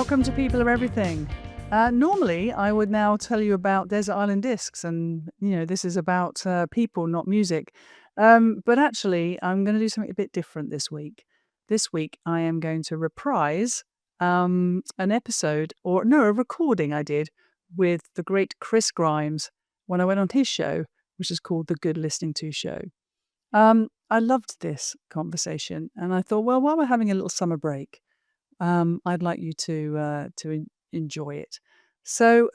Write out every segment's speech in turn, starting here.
Welcome to People Are Everything. Normally, I would now tell you about Desert Island Discs, and this is about people, not music. But actually, I'm going to do something a bit different this week. This week, I am going to reprise an episode, a recording I did with the great Chris Grimes when I went on his show, which is called The Good Listening To Show. I loved this conversation, and I thought, well, while we're having a little summer break, I'd like you to enjoy it. So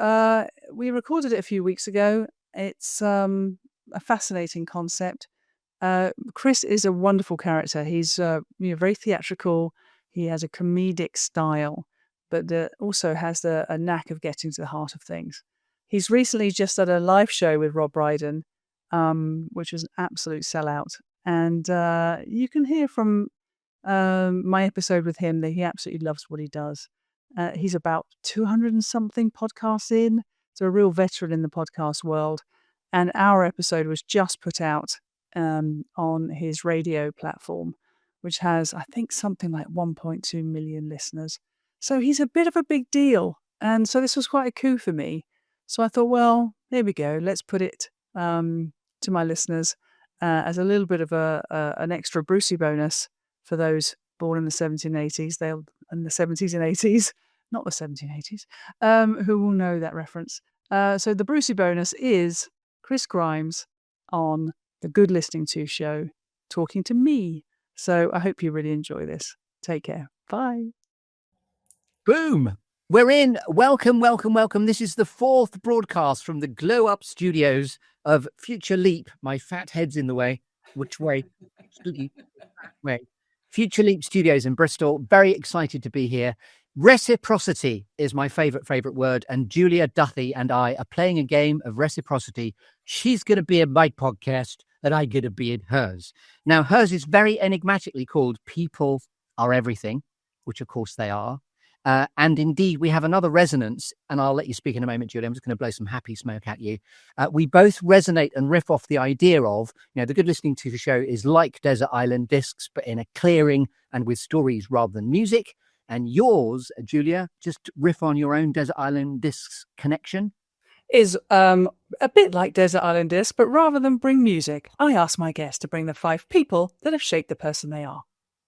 we recorded it a few weeks ago. It's a fascinating concept. Chris is a wonderful character. He's very theatrical. He has a comedic style, but also has a knack of getting to the heart of things. He's recently just done a live show with Rob Brydon, which was an absolute sellout. And you can hear from my episode with him that he absolutely loves what he does. He's about 200 and something podcasts in, so a real veteran in the podcast world. And our episode was just put out on his radio platform, which has, I think, something like 1.2 million listeners. So he's a bit of a big deal. And so this was quite a coup for me. So I thought, well, there we go. Let's put it to my listeners as a little bit of an extra Brucey bonus for those born in the 1780s, in the 70s and 80s, not the 1780s, who will know that reference. So the Brucey bonus is Chris Grimes on The Good Listening To Show, talking to me. So I hope you really enjoy this. Take care. Bye. Boom. We're in. Welcome, welcome, welcome. This is the fourth broadcast from the Glow Up Studios of Future Leap. My fat head's in the way. Which way? Way. Future Leap Studios in Bristol. Very excited to be here. Reciprocity is my favorite word, and Julia Duthie and I are playing a game of reciprocity. She's going to be in my podcast and I'm going to be in hers. Now, hers is very enigmatically called People Are Everything, which of course they are. And indeed, we have another resonance, and I'll let you speak in a moment, Julia. I'm just going to blow some happy smoke at you. We both resonate and riff off the idea of, the Good Listening To Show is like Desert Island Discs, but in a clearing and with stories rather than music. And yours, Julia, just riff on your own Desert Island Discs connection. Is a bit like Desert Island Disc, but rather than bring music, I ask my guests to bring the 5 people that have shaped the person they are.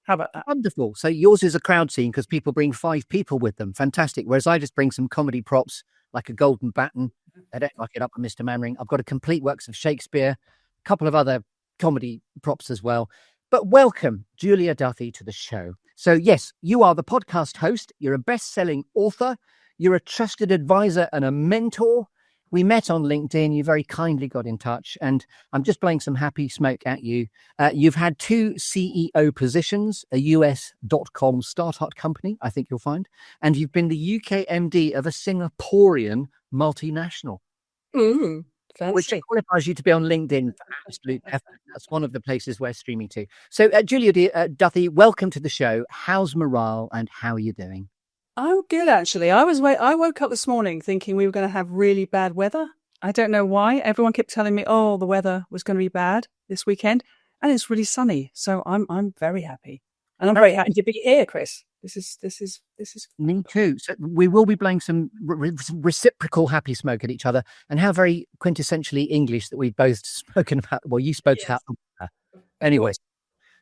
How about that? Wonderful. So yours is a crowd scene because people bring 5 people with them. Fantastic. Whereas I just bring some comedy props like a golden baton. I don't like it up with Mr. Mannering. I've got a complete works of Shakespeare, a couple of other comedy props as well. But welcome, Julia Duthie, to the show. So yes, you are the podcast host. You're a best-selling author. You're a trusted advisor and a mentor. We met on LinkedIn. You very kindly got in touch, and I'm just blowing some happy smoke at you. You've had 2 CEO positions, a US.com startup company, I think you'll find, and you've been the UK MD of a Singaporean multinational. Fancy. Which qualifies you to be on LinkedIn for absolute effort. That's one of the places we're streaming to. So, Julia Duthie, welcome to the show. How's morale and how are you doing? Oh, good, actually. I woke up this morning thinking we were going to have really bad weather. I don't know why. Everyone kept telling me, oh, the weather was going to be bad this weekend. And it's really sunny. So I'm very happy. And I'm very happy to be here, Chris. This is me too. So we will be blowing some reciprocal happy smoke at each other, and how very quintessentially English that we've both spoken about. Well, you spoke about anyways.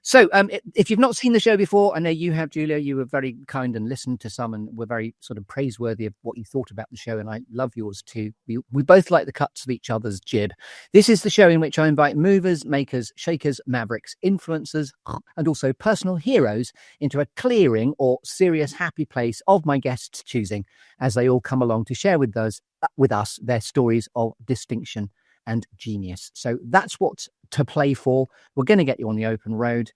So if you've not seen the show before, I know you have, Julia, you were very kind and listened to some and were very sort of praiseworthy of what you thought about the show. And I love yours too. We both like the cuts of each other's jib. This is the show in which I invite movers, makers, shakers, mavericks, influencers, and also personal heroes into a clearing or serious happy place of my guests' choosing as they all come along to share with us their stories of distinction and genius. So that's what to play for. We're going to get you on the open road.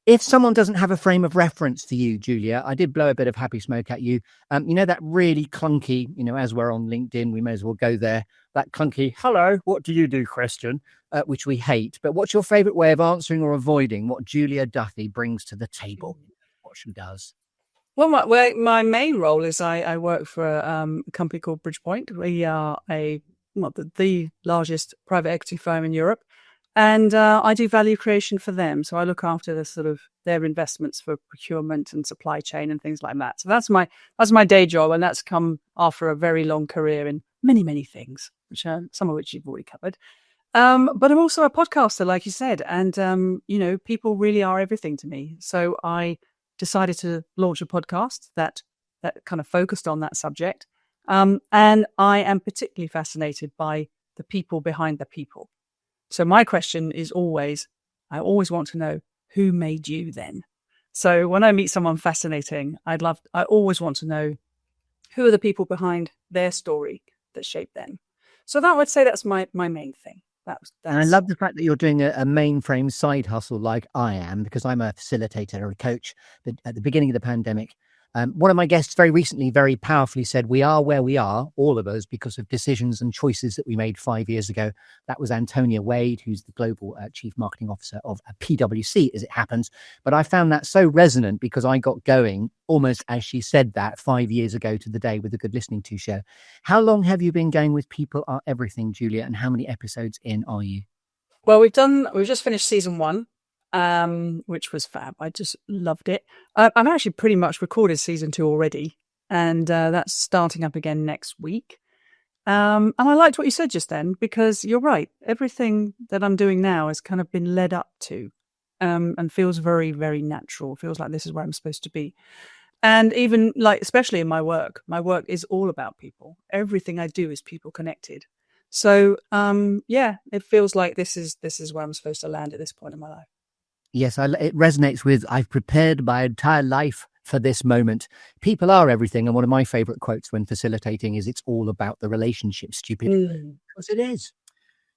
If someone doesn't have a frame of reference to you, Julia, I did blow a bit of happy smoke at you. That really clunky, as we're on LinkedIn, we may as well go there. That clunky, hello, what do you do question, which we hate. But what's your favorite way of answering or avoiding what Julia Duthie brings to the table, what she does? Well, my main role is I work for a company called Bridgepoint. We are the largest private equity firm in Europe. And I do value creation for them. So I look after the sort of their investments for procurement and supply chain and things like that. So that's my day job, and that's come after a very long career in many, many things, which some of which you've already covered. But I'm also a podcaster, like you said, and people really are everything to me. So I decided to launch a podcast that kind of focused on that subject. And I am particularly fascinated by the people behind the people. So my question is I always want to know, who made you then? So when I meet someone fascinating, I always want to know, who are the people behind their story that shaped them? So that I would say that's my main thing. And I love the fact that you're doing a mainframe side hustle like I am, because I'm a facilitator or a coach. But at the beginning of the pandemic, one of my guests very recently very powerfully said, we are where we are, all of us, because of decisions and choices that we made 5 years ago. That was Antonia Wade, who's the global chief marketing officer of PwC, as it happens. But I found that so resonant because I got going almost as she said that 5 years ago to the day with the Good Listening To show. How long have you been going with People Are Everything, Julia, and how many episodes in are you? Well, we've just finished season 1. Which was fab. I just loved it. I've actually pretty much recorded season 2 already, and that's starting up again next week. And I liked what you said just then, because you're right. Everything that I'm doing now has kind of been led up to, and feels very, very natural. Feels like this is where I'm supposed to be. And even especially in my work is all about people. Everything I do is people connected. So, it feels like this is where I'm supposed to land at this point in my life. Yes, it resonates with, I've prepared my entire life for this moment. People are everything. And one of my favorite quotes when facilitating is, it's all about the relationship, stupid. Because it is.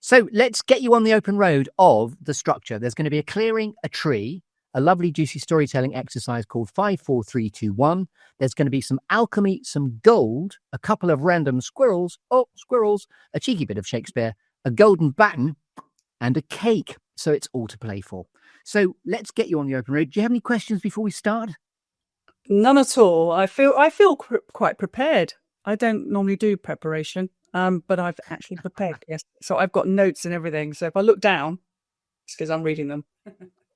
So let's get you on the open road of the structure. There's going to be a clearing, a tree, a lovely juicy storytelling exercise called 5, 4, 3, 2, 1. There's going to be some alchemy, some gold, a couple of random squirrels, a cheeky bit of Shakespeare, a golden baton, and a cake. So it's all to play for. So let's get you on the open road. Do you have any questions before we start? None at all. I feel quite prepared. I don't normally do preparation, but I've actually prepared. Yes, so I've got notes and everything. So if I look down, it's because I'm reading them.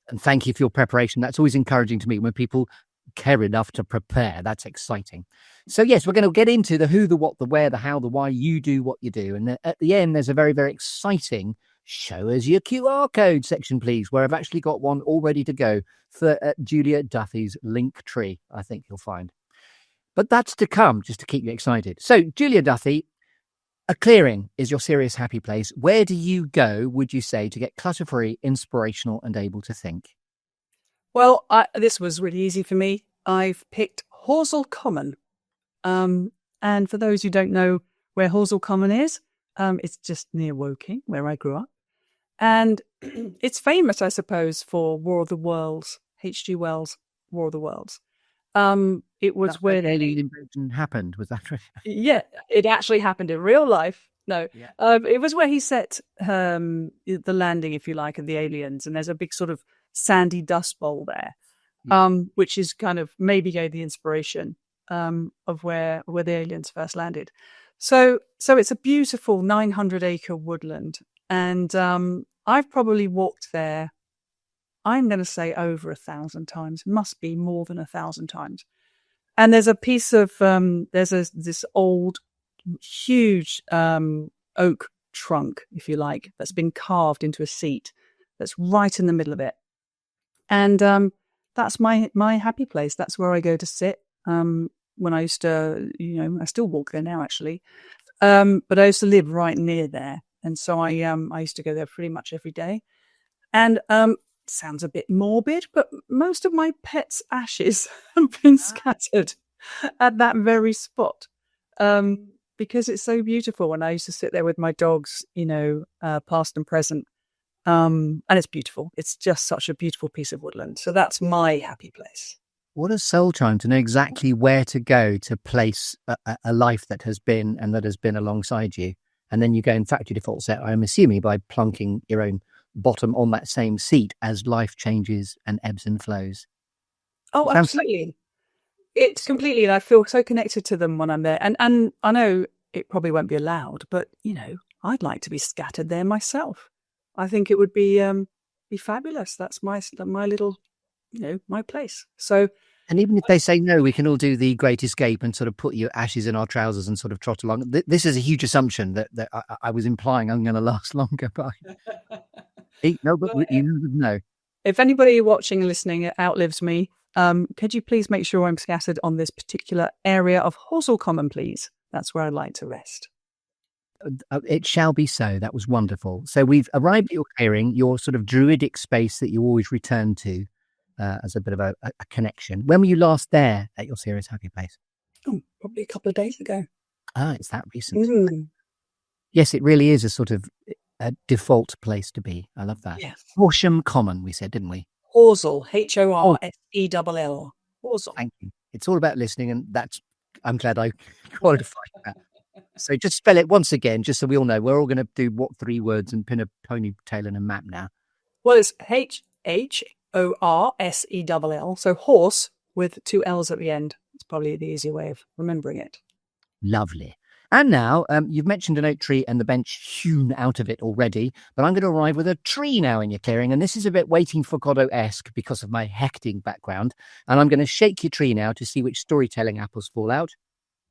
And thank you for your preparation. That's always encouraging to me when people care enough to prepare. That's exciting. So yes, we're going to get into the who, the what, the where, the how, the why. You do what you do, and at the end, there's a very, very exciting show us your QR code section, please, where I've actually got one all ready to go for Julia Duthie's link tree, I think you'll find. But that's to come, just to keep you excited. So, Julia Duthie, a clearing is your serious happy place. Where do you go, would you say, to get clutter-free, inspirational and able to think? Well, this was really easy for me. I've picked Horsell Common. And for those who don't know where Horsell Common is, it's just near Woking, where I grew up. And it's famous, I suppose, for War of the Worlds, H.G. Wells' War of the Worlds. It was where the alien invasion happened. Was that right? Yeah, it actually happened in real life. No, yeah. It was where he set the landing, if you like, of the aliens. And there's a big sort of sandy dust bowl there, which is kind of maybe gave the inspiration of where the aliens first landed. So it's a beautiful 900-acre woodland. And I've probably walked there, I'm going to say over 1,000 times. Must be more than 1,000 times. And there's a piece of this old, huge oak trunk, if you like, that's been carved into a seat that's right in the middle of it. And that's my happy place. That's where I go to sit. When I used to, I still walk there now, actually. But I used to live right near there. And so I used to go there pretty much every day. And sounds a bit morbid, but most of my pets' ashes have been scattered at that very spot, because it's so beautiful. And I used to sit there with my dogs, past and present. And it's beautiful. It's just such a beautiful piece of woodland. So that's my happy place. What a soul chime to know exactly where to go to place a life that has been and that has been alongside you. And then you go in factory default set, I'm assuming, by plunking your own bottom on that same seat as life changes and ebbs and flows. Oh, absolutely. It's completely, and I feel so connected to them when I'm there. And I know it probably won't be allowed, but, I'd like to be scattered there myself. I think it would be fabulous. That's my little, my place. So, And even if they say no, we can all do the Great Escape and sort of put your ashes in our trousers and sort of trot along. This is a huge assumption that I was implying I'm going to last longer. But no, but Well, you know. if anybody watching and listening outlives me, could you please make sure I'm scattered on this particular area of Horsell Common, please? That's where I'd like to rest. It shall be so. That was wonderful. So we've arrived at your clearing, your sort of druidic space that you always return to as a bit of a connection. When were you last there at your serious happy place? Oh, probably a couple of days ago. Ah, it's that recent. Yes, it really is a sort of a default place to be. I love that. Yes. Horsham Common, we said, didn't we? Horsell, Horsell. Horsell. Thank you. It's all about listening, and I'm glad I qualified that. So just spell it once again, just so we all know. We're all going to do what 3 words and pin a ponytail in a map now. Well, it's Horsell. So horse with 2 L's at the end. It's probably the easier way of remembering it. Lovely. And now you've mentioned an oak tree and the bench hewn out of it already, but I'm going to arrive with a tree now in your clearing. And this is a bit Waiting for Godot-esque because of my hecting background. And I'm going to shake your tree now to see which storytelling apples fall out.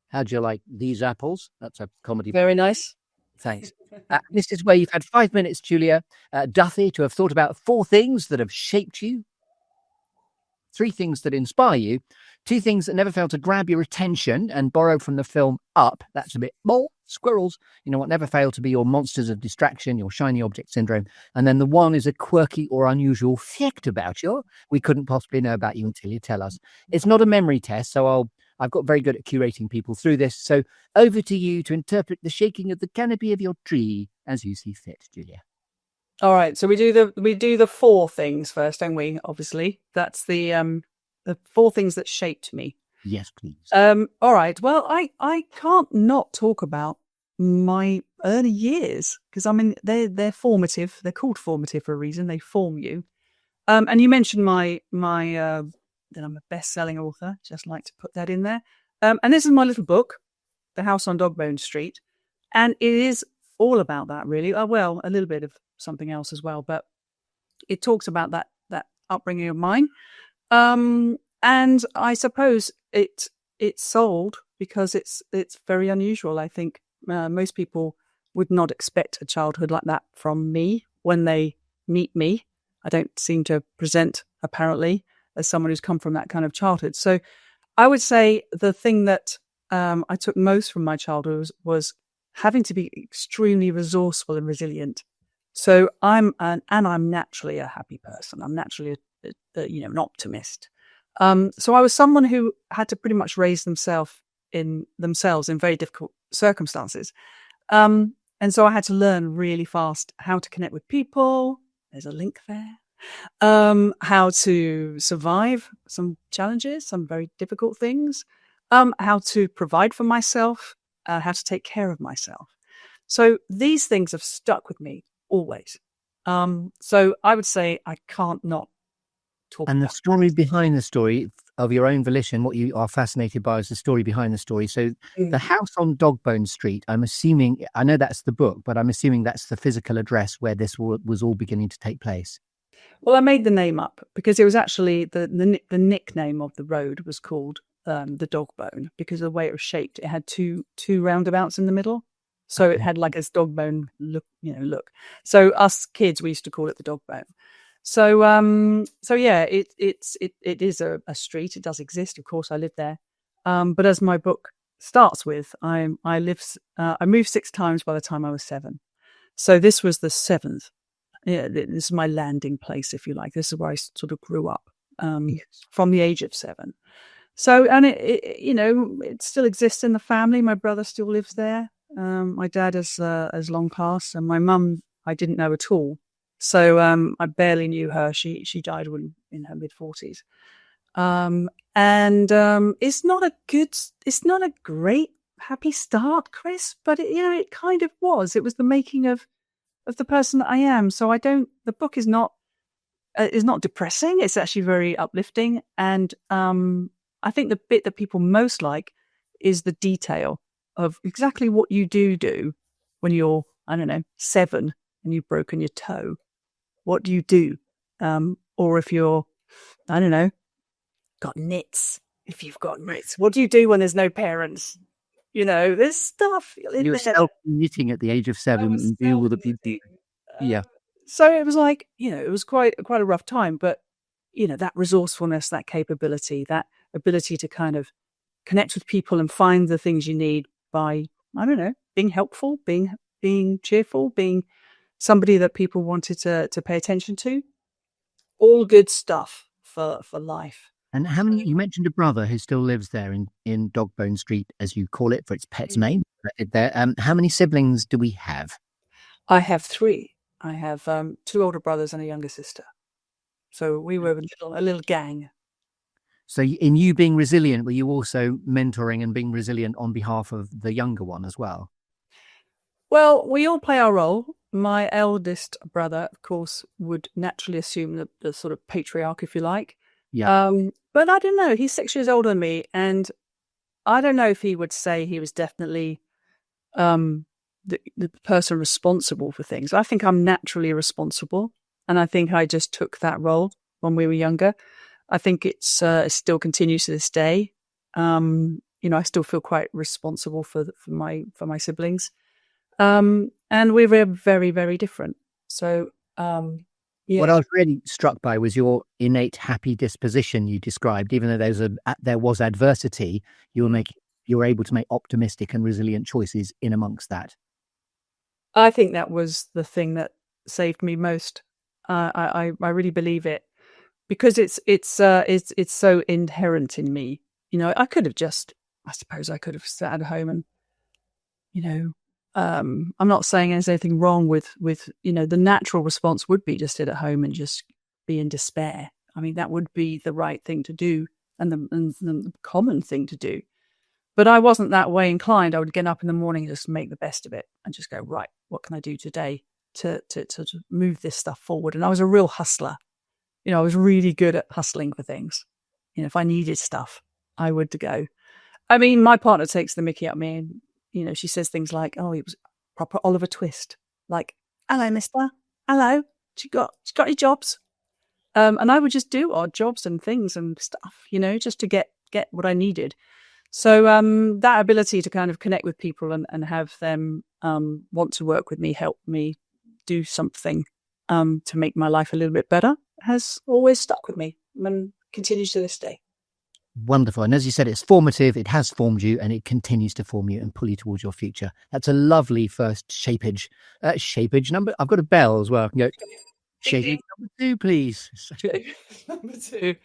How do you like these apples? That's a comedy. Very nice. Thanks. This is where you've had 5 minutes, Julia Duthie, to have thought about 4 things that have shaped you, 3 things that inspire you, 2 things that never fail to grab your attention, and borrow from the film Up. That's a bit more squirrels. You know what never fail to be your monsters of distraction, your shiny object syndrome. And then the 1 is a quirky or unusual fact about you we couldn't possibly know about you until you tell us. It's not a memory test, so I've got very good at curating people through this. So over to you to interpret the shaking of the canopy of your tree as you see fit, Julia. All right. So we do the 4 things first, don't we? Obviously, that's the 4 things that shaped me. Yes, please. All right. Well, I can't not talk about my early years because I mean they're formative. They're called formative for a reason. They form you. And you mentioned my that I'm a best-selling author. Just like to put that in there. And this is my little book, The House on Dogbone Street, and it is all about that, really. Well, a little bit of something else as well, but it talks about that upbringing of mine. And I suppose it sold because it's very unusual. I think most people would not expect a childhood like that from me when they meet me. I don't seem to present, apparently, as someone who's come from that kind of childhood. So I would say the thing that I took most from my childhood was having to be extremely resourceful and resilient. So I'm naturally a happy person. I'm naturally an optimist. So I was someone who had to pretty much raise themselves in very difficult circumstances. And so I had to learn really fast how to connect with people. There's a link there. How to survive some challenges, some very difficult things, how to provide for myself, how to take care of myself. So these things have stuck with me always. So I would say I can't not talk and about the story behind the story of your own volition, what you are fascinated by is the story behind the story. So The House on Dogbone Street, I'm assuming, I know that's the book, but I'm assuming that's the physical address where this was all beginning to take place. Well, I made the name up because it was actually the nickname of the road was called the Dogbone because of the way it was shaped. It had two roundabouts in the middle, so it had like this Dogbone look. So us kids, we used to call it the Dogbone. So yeah, it is a street. It does exist, of course. I lived there, but as my book starts with, I moved 6 times by the time I was 7. So this was the 7th. Yeah, this is my landing place, if you like. This is where I sort of grew up from the age of 7. So, and it still exists in the family. My brother still lives there. My dad has long passed, and my mum I didn't know at all. So I barely knew her. She died in her mid-40s. It's not a great happy start, Chris, but it kind of was. It was the making of the person that I am. So the book is not depressing. It's actually very uplifting. And I think the bit that people most like is the detail of exactly what you do when you're, I don't know, 7 and you've broken your toe, what do you do? Or if you're, I don't know, got nits. If you've got nits, what do you do when there's no parents? There's stuff. You were self-knitting at the age of 7 and do all the beauty. Yeah. So it was like, it was quite a rough time, but that resourcefulness, that capability, that ability to kind of connect with people and find the things you need by, I don't know, being helpful, being cheerful, being somebody that people wanted to pay attention to. All good stuff for life. And how many? You mentioned a brother who still lives there in Dogbone Street, as you call it, for its pet's name. There. How many siblings do we have? I have 3. I have 2 older brothers and a younger sister. So we were a little gang. So in you being resilient, were you also mentoring and being resilient on behalf of the younger one as well? Well, we all play our role. My eldest brother, of course, would naturally assume the sort of patriarch, if you like. Yeah. But I don't know. He's 6 years older than me, and I don't know if he would say he was definitely the person responsible for things. I think I'm naturally responsible, and I think I just took that role when we were younger. I think it still continues to this day. I still feel quite responsible for my siblings, and we're very, very different. So, yeah. What I was really struck by was your innate happy disposition you described. Even though there was adversity, you were able to make optimistic and resilient choices in amongst that. I think that was the thing that saved me most. I really believe it, because it's so inherent in me. I suppose I could have sat at home and, I'm not saying there's anything wrong with the natural response would be to sit at home and just be in despair. I mean, that would be the right thing to do and the common thing to do. But I wasn't that way inclined. I would get up in the morning and just make the best of it and just go, right, what can I do today to move this stuff forward? And I was a real hustler. I was really good at hustling for things. If I needed stuff, I would go. I mean, my partner takes the mickey out of me, and, she says things like, oh, it was proper Oliver Twist. Like, hello, mister. Hello. She got any jobs? And I would just do odd jobs and things and stuff, just to get what I needed. So that ability to kind of connect with people and have them want to work with me, help me do something to make my life a little bit better has always stuck with me and continues to this day. Wonderful. And as you said, it's formative, it has formed you, and it continues to form you and pull you towards your future. That's a lovely first shapeage number. I've got a bell as well. I can go, shapeage number 2, please. Number 2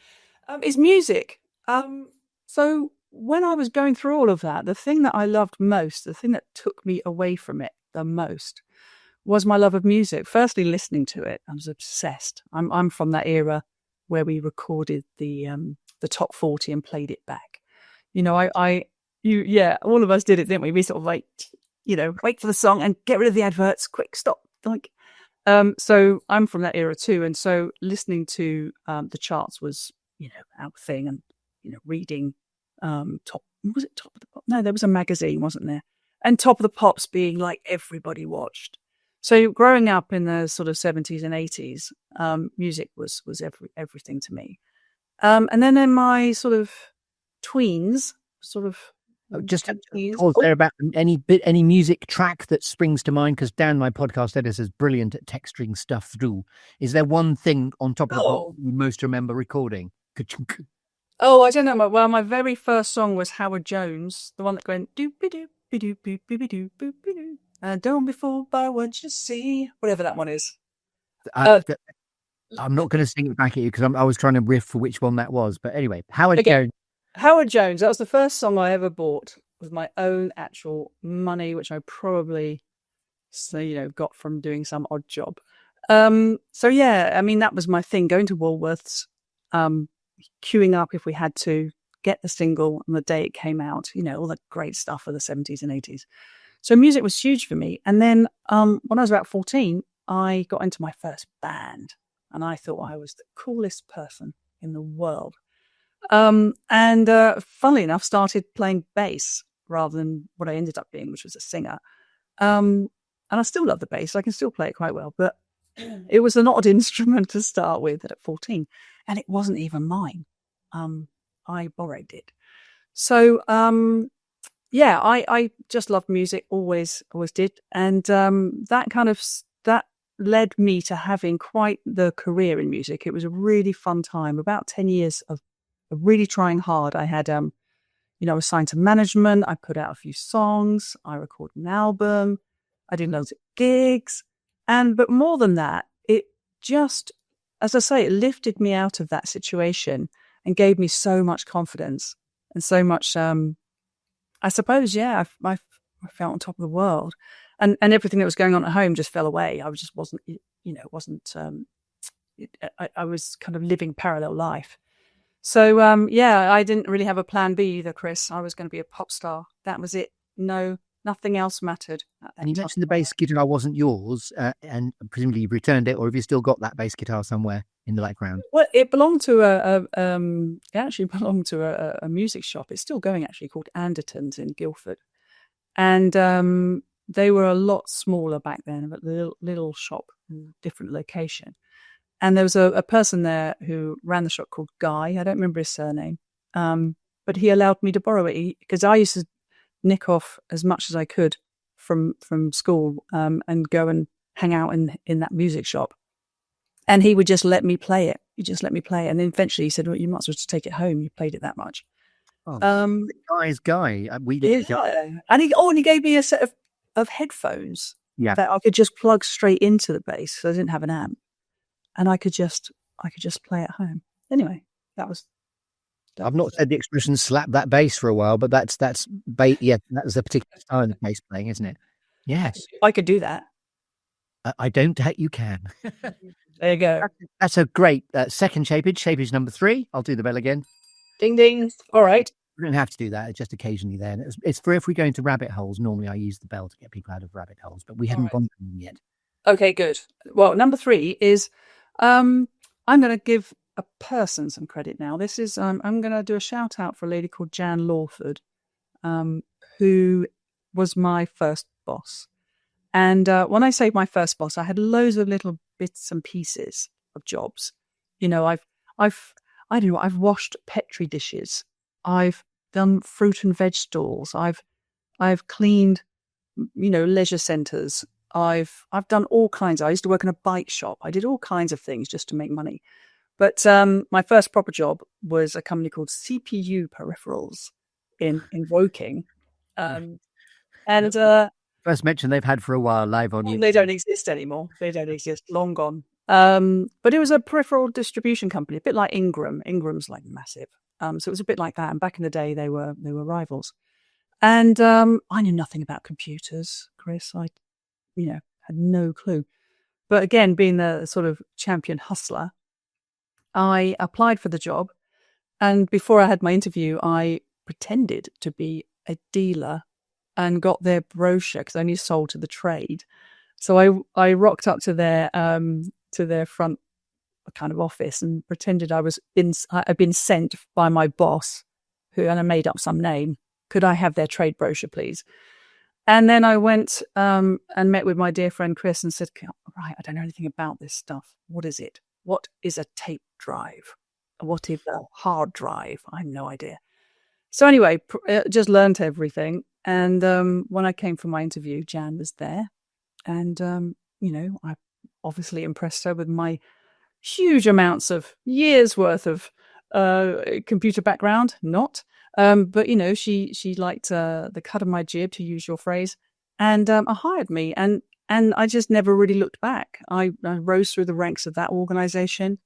is music. So when I was going through all of that, the thing that I loved most, the thing that took me away from it the most, was my love of music. Firstly, listening to it, I was obsessed. I'm from that era where we recorded the top 40 and played it back. All of us did it, didn't we? We sort of like, wait for the song and get rid of the adverts. Quick, stop. So I'm from that era too, and so listening to the charts was, our thing, and reading top of the pop? No, there was a magazine, wasn't there? And Top of the Pops being like everybody watched. So growing up in the sort of 70s and 80s, music was everything to me. And then in my sort of tweens, just pause there about any music track that springs to mind, because Dan, my podcast editor, is brilliant at texturing stuff through. Is there one thing on Top of the Pop you most remember recording? Oh, I don't know. Well, my very first song was Howard Jones, the one that went doop doop doop doop doop doop doop doop. Don't be fooled by what you see. Whatever that one is. I'm not going to sing it back at you because I was trying to riff for which one that was. But anyway, Howard Jones. Howard Jones. That was the first song I ever bought with my own actual money, which I probably, got from doing some odd job. So yeah, I mean, that was my thing. Going to Woolworths, queuing up if we had to, get the single on the day it came out. All the great stuff of the 70s and 80s. So music was huge for me. And then when I was about 14, I got into my first band. And I thought I was the coolest person in the world. And funnily enough, started playing bass rather than what I ended up being, which was a singer. and I still love the bass. I can still play it quite well, but it was an odd instrument to start with at 14, and it wasn't even mine. I borrowed it. So, yeah, I just loved music, always did. And that led me to having quite the career in music. It was a really fun time, about 10 years of really trying hard. I had, I was signed to management. I put out a few songs. I recorded an album. I did loads of gigs. But more than that, it just, as I say, it lifted me out of that situation and gave me so much confidence and so much, I suppose, yeah, I felt on top of the world, and everything that was going on at home just fell away. I just wasn't, I was kind of living parallel life. So, yeah, I didn't really have a plan B either, Chris. I was going to be a pop star. That was it. No, nothing else mattered. And you mentioned the bass guitar wasn't yours, and presumably you've returned it, or have you still got that bass guitar somewhere in the background? Well, it belonged to it actually belonged to a music shop. It's still going, actually, called Anderton's in Guildford. And they were a lot smaller back then, but the little shop, different location. And there was a person there who ran the shop called Guy. I don't remember his surname, but he allowed me to borrow it because I used to nick off as much as I could from school and go and hang out in that music shop. And he would just let me play it. He just let me play it. And then eventually he said, well, you might as well just take it home. You played it that much. Oh, Guy's Guy. And he gave me a set of headphones that I could just plug straight into the bass. So I didn't have an amp, and I could just play at home. Anyway, that was. I've not said the expression "slap that bass" for a while, but that's yeah, that was a particular style of bass playing, isn't it? Yes, I could do that. I don't doubt you can. There you go. That's a great second shapage. Shapage number 3. I'll do the bell again. Ding ding. All right. We don't have to do that. It's just occasionally there. And it's for if we go into rabbit holes. Normally I use the bell to get people out of rabbit holes, but we haven't gone through them yet. Okay, good. Well, number 3 is I'm going to give a person some credit now. This is I'm going to do a shout out for a lady called Jan Lawford, who was my first boss. And when I say my first boss, I had loads of little bits and pieces of jobs. I've washed Petri dishes. I've done fruit and veg stalls. I've cleaned, leisure centres. I've done all kinds. I used to work in a bike shop. I did all kinds of things just to make money. But my first proper job was a company called CPU Peripherals in Woking. First mention they've had for a while live on YouTube. They don't exist anymore. They don't exist. Long gone. But it was a peripheral distribution company, a bit like Ingram. Ingram's like massive. So it was a bit like that. And back in the day, they were rivals. And I knew nothing about computers, Chris. I, had no clue. But again, being the sort of champion hustler, I applied for the job. And before I had my interview, I pretended to be a dealer and got their brochure because I only sold to the trade. So I rocked up to their front kind of office and pretended I'd been sent by my boss, and I made up some name. Could I have their trade brochure, please? And then I went and met with my dear friend Chris and said, right, I don't know anything about this stuff. What is it? What is a tape drive? What is a hard drive? I have no idea. So anyway, just learned everything. And when I came for my interview, Jan was there. And, I obviously impressed her with my huge amounts of years worth of computer background. Not. But, she liked the cut of my jib, to use your phrase. And hired me. And I just never really looked back. I rose through the ranks of that organization.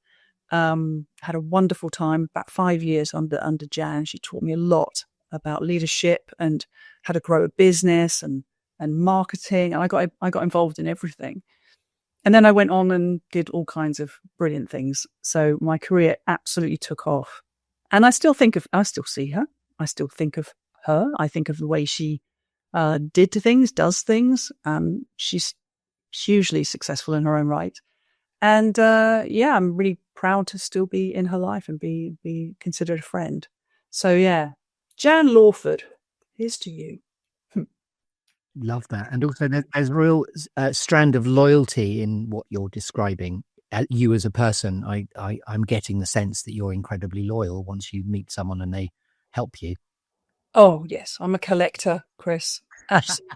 Had a wonderful time, about 5 years under Jan. She taught me a lot about leadership and how to grow a business and marketing. And I got involved in everything. And then I went on and did all kinds of brilliant things. So my career absolutely took off. And I still see her. I still think of her. I think of the way she does things. She's hugely successful in her own right. And I'm really proud to still be in her life and be considered a friend. So yeah, Jan Lawford, here's to you. Love that. And also there's a real strand of loyalty in what you're describing. You as a person, I'm getting the sense that you're incredibly loyal once you meet someone and they help you. Oh, yes. I'm a collector, Chris. Absolutely.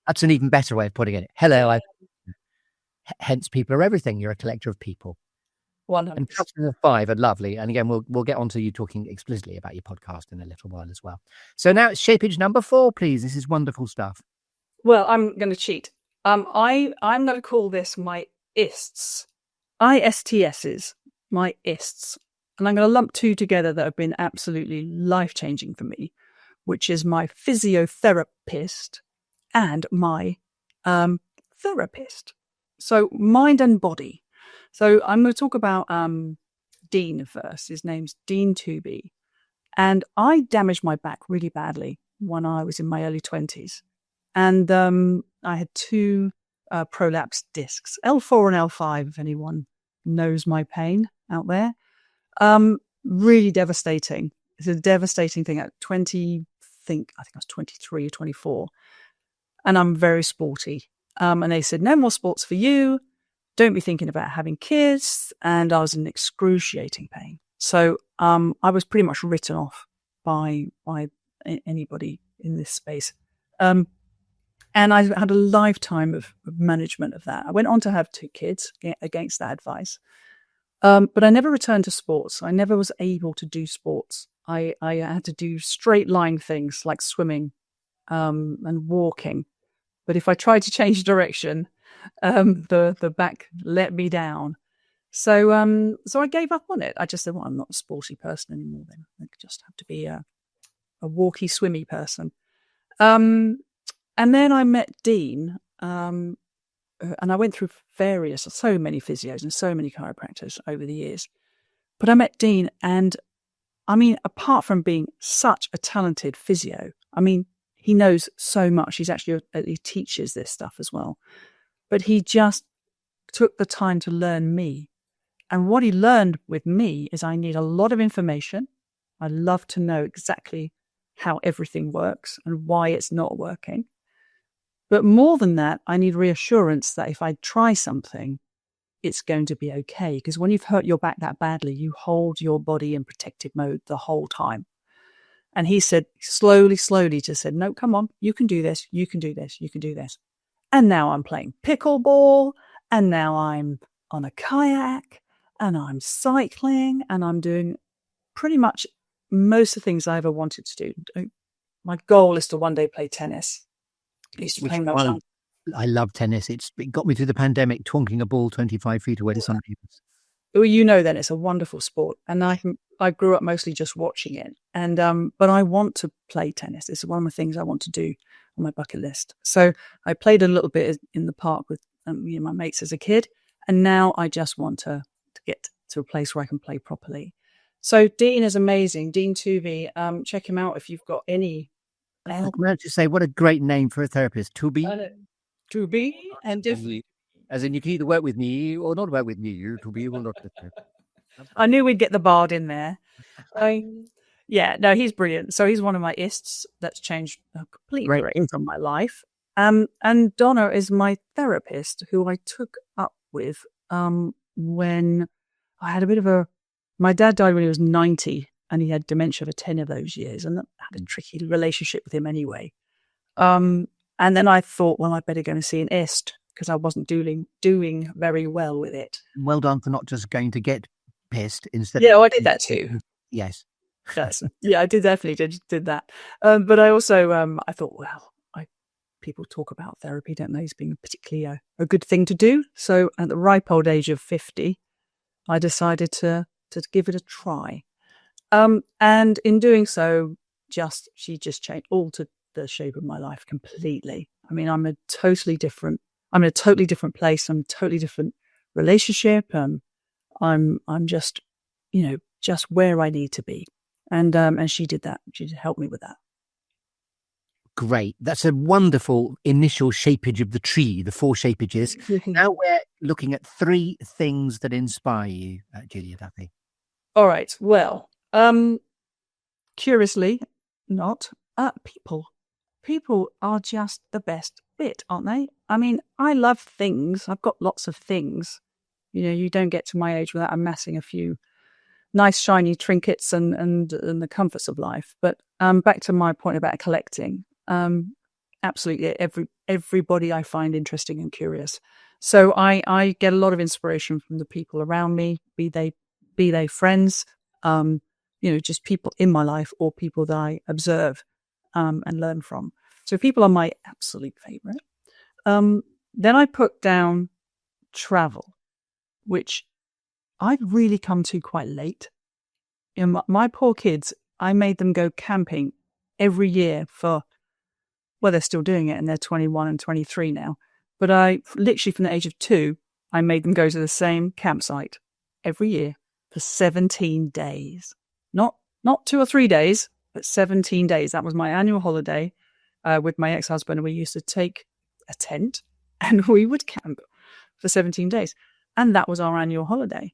That's an even better way of putting it. Hello, hence people are everything. You're a collector of people. 100%. And clusters of five are lovely. And again, we'll get on to you talking explicitly about your podcast in a little while as well. So now it's shapage number 4, please. This is wonderful stuff. Well, I'm going to cheat. I'm going to call this my ists. ISTSs, my ists. And I'm going to lump two together that have been absolutely life-changing for me, which is my physiotherapist and my therapist. So mind and body. So I'm going to talk about Dean first. His name's Dean Tooby. And I damaged my back really badly when I was in my early 20s. And I had 2 prolapsed discs, L4 and L5, if anyone knows my pain out there. Really devastating. It's a devastating thing at I think I was 23 or 24. And I'm very sporty. And they said, no more sports for you. Don't be thinking about having kids. And I was in excruciating pain. So I was pretty much written off by anybody in this space. And I had a lifetime of management of that. I went on to have 2 kids against that advice. But I never returned to sports. I never was able to do sports. I had to do straight line things like swimming and walking. But if I tried to change direction, the back let me down. So I gave up on it. I just said, well, I'm not a sporty person anymore then. I just have to be a walky, swimmy person. And then I met Dean, and I went through so many physios and so many chiropractors over the years. But I met Dean, and I mean, apart from being such a talented physio, I mean, he knows so much. He teaches this stuff as well. But he just took the time to learn me. And what he learned with me is I need a lot of information. I love to know exactly how everything works and why it's not working. But more than that, I need reassurance that if I try something, it's going to be okay. Because when you've hurt your back that badly, you hold your body in protective mode the whole time. And he said, slowly, just said, no, come on, you can do this, you can do this, you can do this. And now I'm playing pickleball, and now I'm on a kayak, and I'm cycling, and I'm doing pretty much most of the things I ever wanted to do. My goal is to one day play tennis. I love tennis. It got me through the pandemic, twonking a ball 25 feet away to some people. Well, you know, then it's a wonderful sport, and I grew up mostly just watching it. And but I want to play tennis. It's one of the things I want to do on my bucket list. So I played a little bit in the park with my mates as a kid, and now I just want to get to a place where I can play properly. So Dean is amazing. Dean Tooby. Check him out if you've got any. I'm about to say, what a great name for a therapist. Tooby. Tooby, and as in you can either work with me or not work with me. Tooby will not. I knew we'd get the bard in there. Yeah, no, he's brilliant. So he's one of my ists that's changed a complete direction from my life. And Donna is my therapist, who I took up with when I had my dad died when he was 90, and he had dementia for 10 of those years, and I had a tricky relationship with him anyway. And then I thought, well, I'd better go and see an ist, because I wasn't doing very well with it. Well done for not just going to get pissed instead. Yeah, I did that too. Yes. Yes. Yeah, I definitely did that. But I also, I thought, well, people talk about therapy, don't they, as being particularly a good thing to do. So at the ripe old age of 50, I decided to give it a try. And in doing so, she just altered the shape of my life completely. I mean, I'm in a totally different place. I'm a totally different relationship. I'm just, just where I need to be. And she did that. She helped me with that. Great. That's a wonderful initial shapage of the tree, the 4 shapages. Now we're looking at 3 things that inspire you, Julia Duthie. All right. Well, curiously, not people. people are just the best bit, aren't they? I mean, I love things. I've got lots of things. You don't get to my age without amassing a few nice shiny trinkets and the comforts of life. But back to my point about collecting. Absolutely, everybody I find interesting and curious. So I get a lot of inspiration from the people around me, be they friends, just people in my life or people that I observe and learn from. So people are my absolute favorite. Then I put down travel, which I've really come to quite late. My poor kids, I made them go camping every year they're still doing it and they're 21 and 23 now. But I literally from the age of 2, I made them go to the same campsite every year for 17 days. Not 2 or 3 days, but 17 days. That was my annual holiday with my ex-husband. We used to take a tent and we would camp for 17 days. And that was our annual holiday.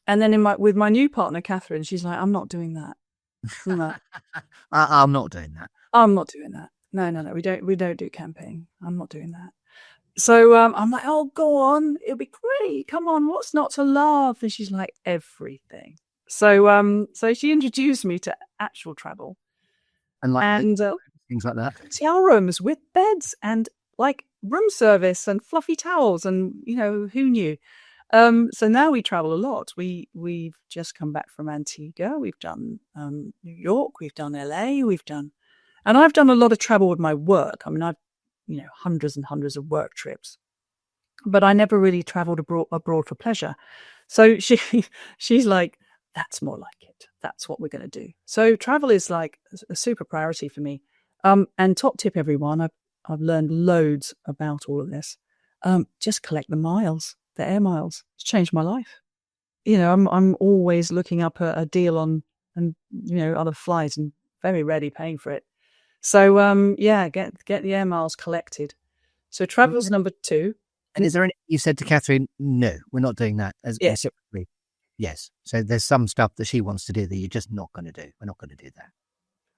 And then with my new partner, Catherine, she's like, I'm not doing that. I'm not doing that. I'm not doing that. No. We don't do camping. I'm not doing that. So I'm like, oh, go on. It'll be great. Come on. What's not to love? And she's like, everything. So she introduced me to actual travel. And things like that. Hotel rooms with beds and like room service and fluffy towels and, who knew? So now we travel a lot. We've just come back from Antigua. We've done New York. We've done LA. And I've done a lot of travel with my work. I mean, I've hundreds and hundreds of work trips, but I never really traveled abroad for pleasure. So she's like, that's more like it. That's what we're going to do. So travel is like a super priority for me. And top tip, everyone, I've learned loads about all of this. Just collect the air miles. It's changed my life. I'm always looking up a deal on other flights and very rarely paying for it. So get the air miles collected. So travel's number 2. And is there any you said to Catherine, no, we're not doing that yes. Separately? Yes. So there's some stuff that she wants to do that you're just not going to do. We're not going to do that.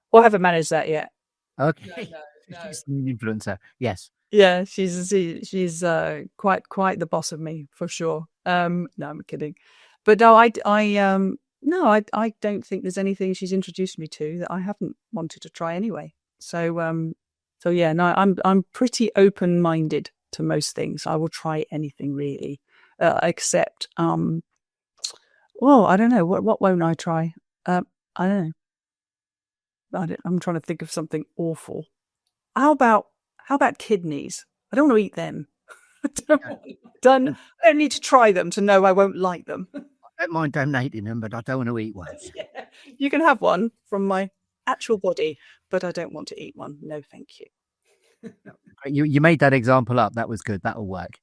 Well, I haven't managed that yet. Okay. No. She's an influencer. Yes. Yeah, she's quite the boss of me for sure. No, I'm kidding. But no, I don't think there's anything she's introduced me to that I haven't wanted to try anyway. So yeah, no, I'm pretty open-minded to most things. I will try anything really, except I don't know what won't I try. I don't know. I'm trying to think of something awful. How about kidneys? I don't want to eat them. I don't need to try them to know I won't like them. I don't mind donating them, but I don't want to eat one. Yeah. You can have one from my actual body, but I don't want to eat one. No, thank you. You made that example up. That was good. That'll work.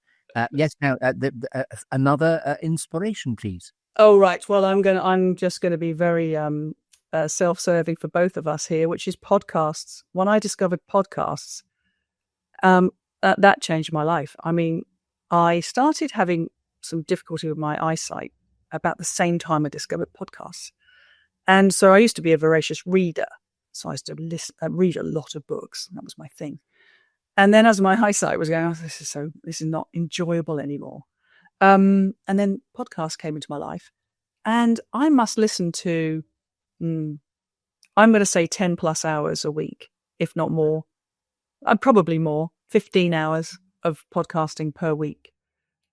Yes. Now, another inspiration, please. Oh, right. Well, I'm just going to be very self-serving for both of us here, which is podcasts. When I discovered podcasts, that changed my life. I mean, I started having some difficulty with my eyesight about the same time I discovered podcasts. And so I used to be a voracious reader. So I used to read a lot of books. That was my thing. And then as my eyesight was going, this is not enjoyable anymore. And then podcasts came into my life. And I must listen to, I'm going to say 10 plus hours a week, if not more. Probably more, 15 hours of podcasting per week.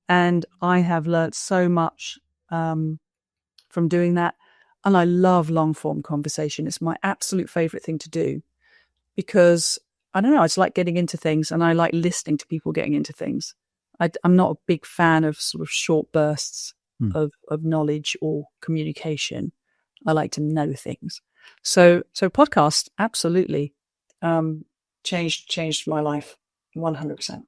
And I have learnt so much from doing that. And I love long form conversation. It's my absolute favorite thing to do because I don't know, I just like getting into things and I like listening to people getting into things. I'm not a big fan of sort of short bursts of knowledge or communication. I like to know things. So podcasts absolutely changed my life 100%.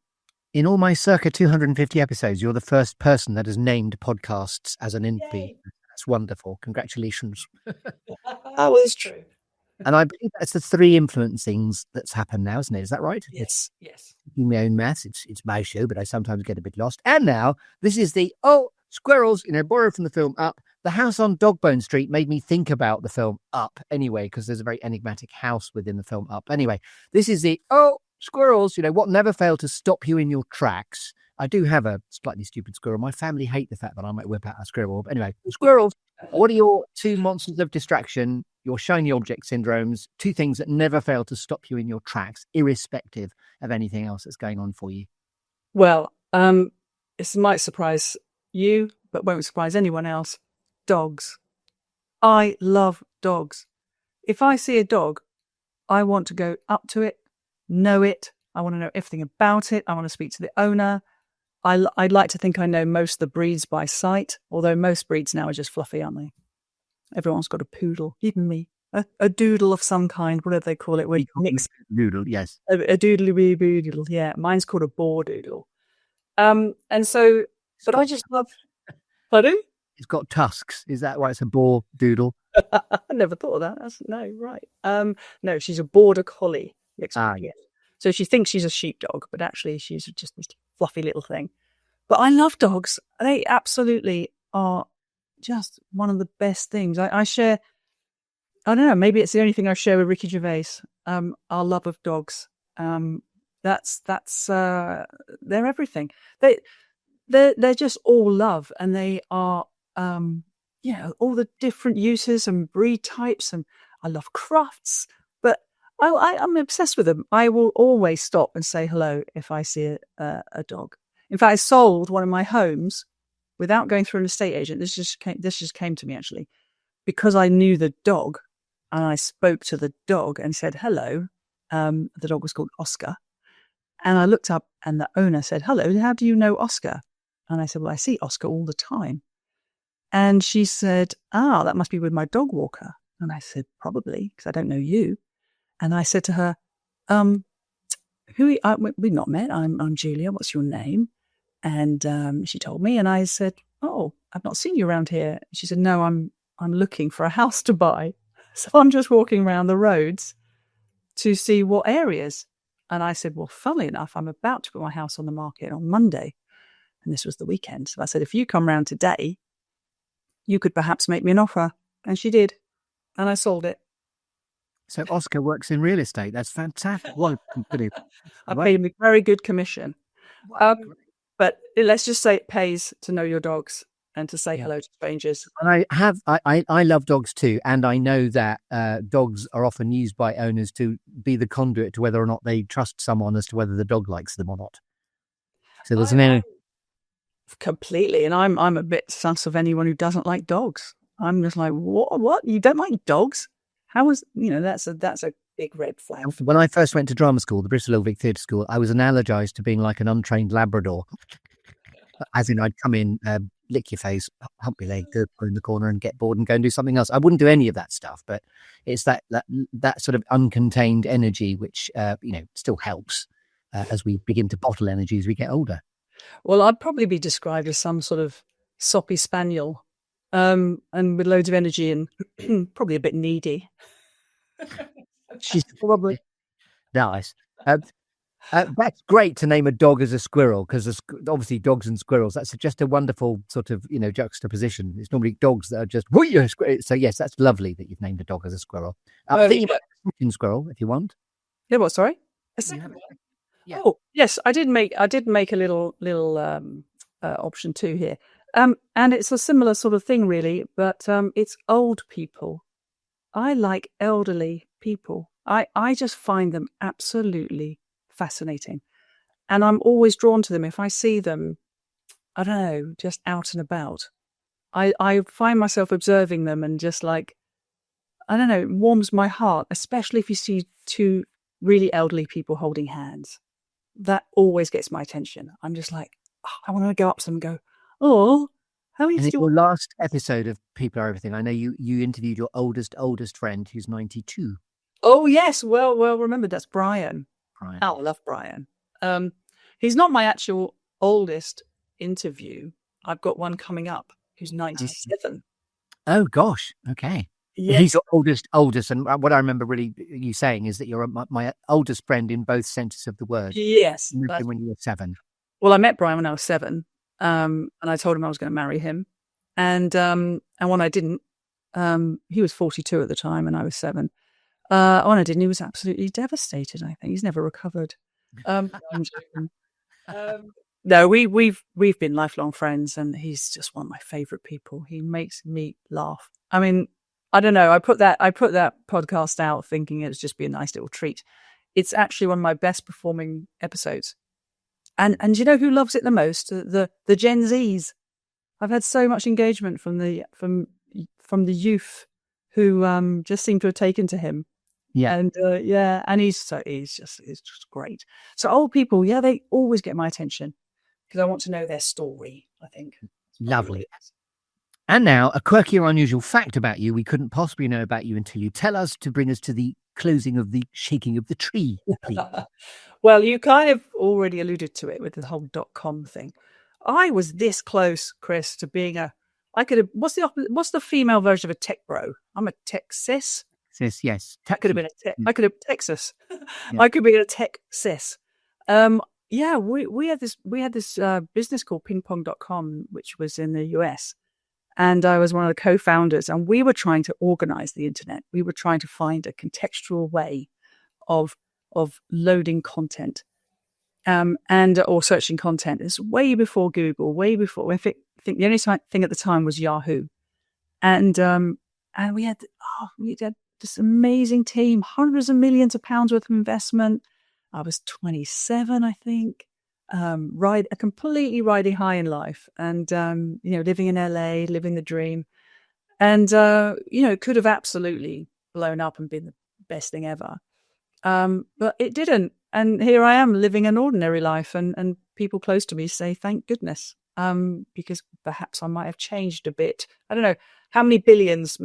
In all my circa 250 episodes, you're the first person that has named podcasts as an NP. That's wonderful. Congratulations. That was true. And I believe that's the 3 influencings that's happened now, isn't it? Is that right? Yes. In my own maths, it's my show, but I sometimes get a bit lost. And now this is the squirrels, borrowed from the film Up. the house on Dogbone Street made me think about the film Up anyway, because there's a very enigmatic house within the film Up. Anyway, this is the, squirrels, what never failed to stop you in your tracks. I do have a slightly stupid squirrel. My family hate the fact that I might whip out a squirrel. But anyway, squirrels, what are your two monsters of distraction, your shiny object syndromes, two things that never fail to stop you in your tracks, irrespective of anything else that's going on for you? Well, this might surprise you, but won't surprise anyone else. Dogs. I love dogs. If I see a dog, I want to go up to it, know it. I want to know everything about it. I want to speak to the owner. I'd like to think I know most of the breeds by sight, although most breeds now are just fluffy, aren't they? Everyone's got a poodle, even me. A doodle of some kind, whatever they call it. Where you mix doodle, yes. A doodly doodle, yeah. Mine's called a boar doodle. And so, but I just love. Pardon? It's got tusks. Is that why it's a boar doodle? I never thought of that. No, right. No, she's a border collie. Yes. So she thinks she's a sheepdog, but actually she's just this fluffy little thing. But I love dogs. They absolutely are just one of the best things. I share, I don't know, maybe it's the only thing I share with Ricky Gervais, our love of dogs. That's they're everything. They're just all love, and they are, all the different uses and breed types, and I love crafts, but I'm obsessed with them. I will always stop and say hello if I see a dog. In fact, I sold one of my homes without going through an estate agent. This just came to me actually, because I knew the dog, and I spoke to the dog and said hello. The dog was called Oscar, and I looked up, and the owner said, "Hello, how do you know Oscar?" And I said, "Well, I see Oscar all the time." And she said, "That must be with my dog walker." And I said, "Probably, because I don't know you." And I said to her, we've not met. I'm Julia. What's your name? And she told me, and I said, "Oh, I've not seen you around here." She said, "No, I'm looking for a house to buy. So I'm just walking around the roads to see what areas." And I said, "Well, funnily enough, I'm about to put my house on the market on Monday." And this was the weekend. So I said, "If you come round today, you could perhaps make me an offer." And she did. And I sold it. So Oscar works in real estate. That's fantastic. Well, I paid him a very good commission. But let's just say it pays to know your dogs and to say hello to strangers. And I love dogs too. And I know that dogs are often used by owners to be the conduit to whether or not they trust someone as to whether the dog likes them or not. So there's completely. And I'm a bit sus of anyone who doesn't like dogs. I'm just like, what? You don't like dogs? How was, that's a big red flag. When I first went to drama school, the Bristol Old Vic Theatre School, I was analogized to being like an untrained Labrador. As in, I'd come in, lick your face, hump your leg, go in the corner and get bored and go and do something else. I wouldn't do any of that stuff, but it's that sort of uncontained energy, which, still helps as we begin to bottle energy as we get older. Well, I'd probably be described as some sort of soppy spaniel, and with loads of energy and probably a bit needy. She's probably nice. That's great to name a dog as a squirrel, because obviously dogs and squirrels, that's just a wonderful sort of, juxtaposition. It's normally dogs that are just, so yes, that's lovely that you've named a dog as a squirrel. I think you might have a second squirrel if you want. Yeah, what, sorry? A second one? Yeah. Oh, yes, I did make a little option 2 here. And it's a similar sort of thing really, but it's old people. I like elderly people. I just find them absolutely fascinating. And I'm always drawn to them. If I see them, I don't know, just out and about, I find myself observing them and just like, I don't know, it warms my heart, especially if you see 2 really elderly people holding hands. That always gets my attention. I'm just like, I want to go up to them and go, "Oh, how are you?" Your last episode of People Are Everything, I know you interviewed your oldest friend who's 92. Oh, yes. Well, remember, that's Brian. Oh, I love Brian. He's not my actual oldest interview. I've got one coming up who's 97. Oh, gosh. Okay. Yes. He's your oldest. And what I remember really you saying is that you're my oldest friend in both senses of the word. Yes. You moved in when you were 7. Well, I met Brian when I was 7. And I told him I was going to marry him. and when I didn't, he was 42 at the time, and I was 7. When I didn't, he was absolutely devastated. I think he's never recovered. I'm joking. No, we've been lifelong friends, and he's just one of my favorite people. He makes me laugh. I mean, I don't know. I put that podcast out thinking it would just be a nice little treat. It's actually one of my best performing episodes. And do you know who loves it the most? The Gen Zs. I've had so much engagement from the youth who just seem to have taken to him. Yeah. And he's just great. So old people, they always get my attention because I want to know their story, I think. Lovely. And now, a quirky or unusual fact about you we couldn't possibly know about you until you tell us, to bring us to the closing of the shaking of the tree, please. Well, you kind of already alluded to it with the whole .com thing. I was this close, Chris, to being what's the female version of a tech bro? I'm a tech sis. Sis, yes. I could have been I could have Texas. Yeah. I could be a tech sis. We had this business called pingpong.com, which was in the US. And I was one of the co-founders, and we were trying to organize the internet. We were trying to find a contextual way of loading content, or searching content. It's way before Google, way before. I think the only thing at the time was Yahoo, and we had this amazing team, hundreds of millions of pounds worth of investment. I was 27, I think. Completely riding high in life, and living in LA, living the dream, and it could have absolutely blown up and been the best thing ever, but it didn't. And here I am living an ordinary life, and people close to me say thank goodness, because perhaps I might have changed a bit. I don't know how many billions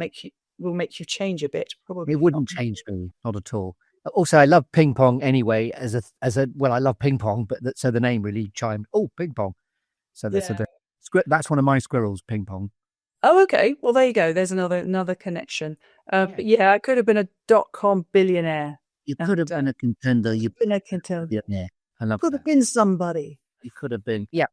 will make you change a bit. Probably it wouldn't change me, not at all. Also, I love ping pong anyway. I love ping pong, but so the name really chimed. Oh, ping pong! So that's one of my squirrels, ping pong. Oh, okay. Well, there you go. There's another connection. But yeah, I could have been a .com billionaire. You could have been a contender. You've been a contender. Yeah, I love. Could have been somebody. You could have been. Yeah.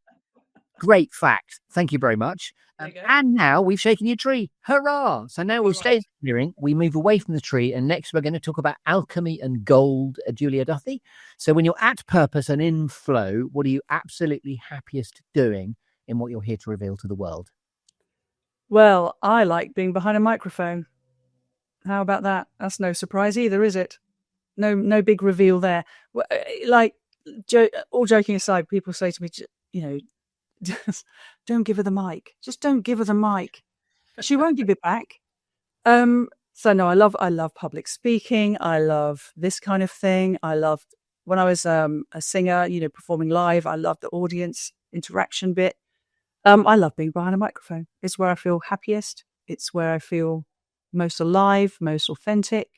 Great fact. Thank you very much. And now we've shaken your tree. Hurrah! So now we'll stay clearing. We move away from the tree, and next we're going to talk about alchemy and gold, Julia Duthie. So when you're at purpose and in flow, what are you absolutely happiest doing in what you're here to reveal to the world? Well, I like being behind a microphone. How about that? That's no surprise either, is it? No big reveal there. All joking aside, people say to me, just don't give her the mic. Just don't give her the mic. She won't give it back. So no, I love public speaking. I love this kind of thing. I loved when I was a singer, performing live. I love the audience interaction bit. I love being behind a microphone. It's where I feel happiest. It's where I feel most alive, most authentic,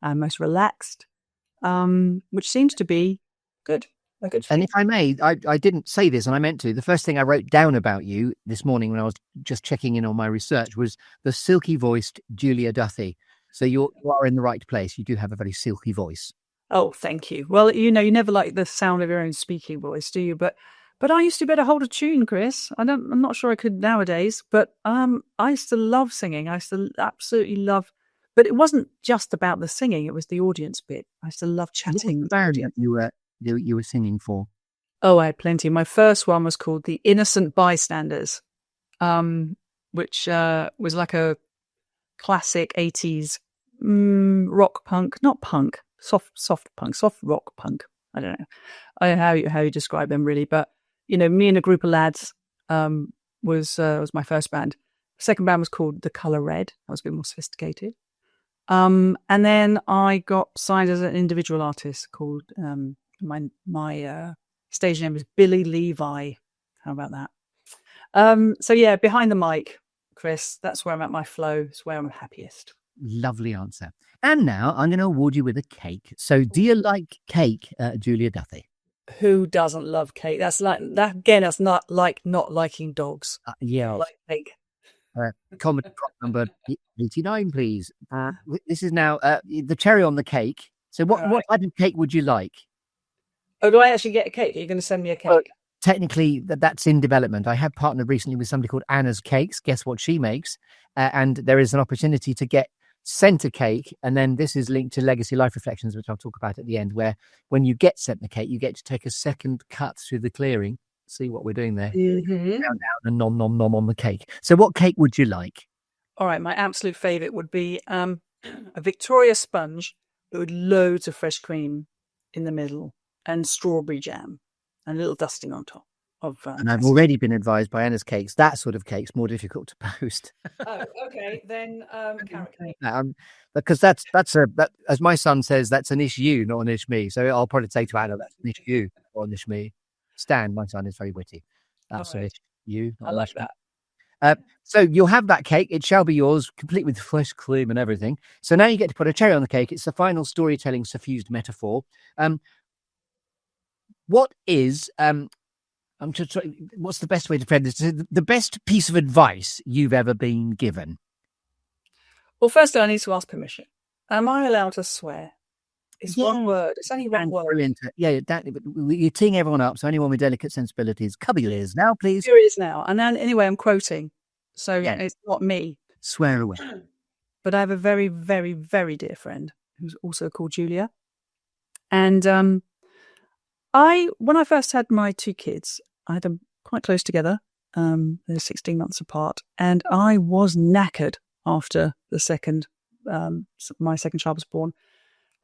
and most relaxed, which seems to be good. And if I may, I didn't say this, and I meant to. The first thing I wrote down about you this morning when I was just checking in on my research was the silky-voiced Julia Duthie. So you are in the right place. You do have a very silky voice. Oh, thank you. Well, you never like the sound of your own speaking voice, do you? But I used to be able to hold a tune, Chris. I'm not sure I could nowadays, but I used to love singing. I used to absolutely love. But it wasn't just about the singing; it was the audience bit. I used to love chatting. What variant you were singing for? Oh, I had plenty. My first one was called The Innocent Bystanders, which was like a classic 80s rock punk, not punk, soft punk, soft rock punk. I don't know how you describe them really, but me and a group of lads was my first band. Second band was called The Colour Red. That was a bit more sophisticated. And then I got signed as an individual artist called my stage name is Billy Levi. How about that? So yeah, behind the mic, Chris, that's where I'm at my flow. It's where I'm happiest. Lovely answer. And now I'm going to award you with a cake. So do you like cake, Julia Duthie? Who doesn't love cake? That's like that again. That's not like not liking dogs. Yeah, I like cake. Comment number 89, please. This is now the cherry on the cake. So what type of cake would you like? Oh, do I actually get a cake? Are you going to send me a cake? technically that's in development. I have partnered recently with somebody called Anna's Cakes. Guess what she makes? And there is an opportunity to get sent a cake, and then this is linked to Legacy Life Reflections, which I'll talk about at the end, where when you get sent the cake, you get to take a second cut through the clearing. See what we're doing there. Mm-hmm. Down and nom nom nom on the cake. So what cake would you like? All right, my absolute favourite would be a Victoria sponge with loads of fresh cream in the middle and strawberry jam and a little dusting on top of. And I've already been advised by Anna's Cakes that sort of cake's more difficult to post. Oh, okay. Then carrot cake. Because that's as my son says, that's an issue, not an ish me. So I'll probably say to Anna, that's an issue, not an ish me. Stan, my son, is very witty. That's an issue. I like that. So you'll have that cake. It shall be yours, complete with fresh cream and everything. So now you get to put a cherry on the cake. It's the final storytelling suffused metaphor. What is what's the best way to frame this? The best piece of advice you've ever been given? Well, firstly, I need to ask permission. Am I allowed to swear? It's one word. It's only one word. Brilliant. Yeah, you're teeing everyone up. So anyone with delicate sensibilities, cover your ears now, please. Here it is now. And then, anyway, I'm quoting. So it's not me. Swear away. But I have a very, very, very dear friend who's also called Julia. And when I first had my two kids, I had them quite close together. They're 16 months apart. And I was knackered after my second child was born.